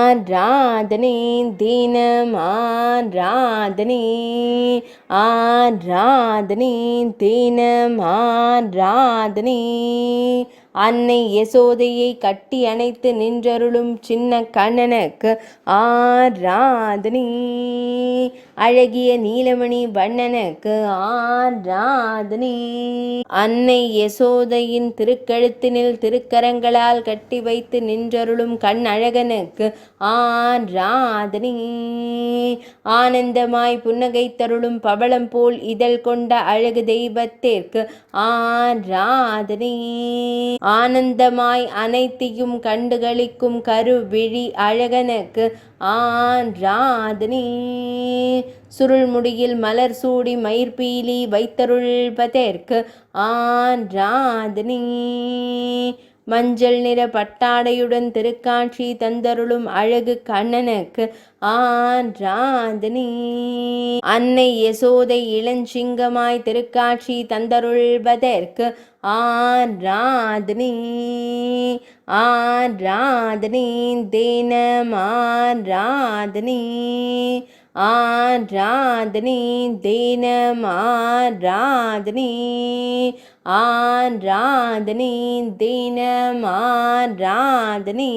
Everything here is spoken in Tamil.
ஆராதனை தினம் ஆராதனை ஆராதனை தினம் ஆராதனை அன்னை யசோதையை கட்டி அணைத்து நின்றருளும் சின்ன கண்ணனுக்கு ஆராதனை அழகிய நீலமணி வண்ணனுக்கு ஆராதனை அன்னை யசோதையின் திருக்கழுத்தினில் திருக்கரங்களால் கட்டி வைத்து நின்றருளும் கண் அழகனுக்கு ஆராதனை ஆனந்தமாய் புன்னகை தருளும் பவளம் போல் இதழ் கொண்ட அழகு தெய்வத்திற்கு ஆராதனை ஆனந்தமாய் அனைத்தையும் கண்டுகளிக்கும் கருவிழி அழகனுக்கு ஆராதனை சுருள்முடியில் மலர் சூடி மயிர்பீலி வைத்தருள்வதற்கு ஆராதனை மஞ்சள் நிற பட்டாடையுடன் திருக்காட்சி தந்தருளும் அழகு கண்ணனுக்கு ஆராதனை அன்னை யசோதை இளஞ்சிங்கமாய் திருக்காட்சி தந்தருள்வதற்கு ஆராதனை ஆராதனை தினம் ஆராதனை ஆராதனை தினம் ஆராதனை ஆராதனை தினம் ஆராதனை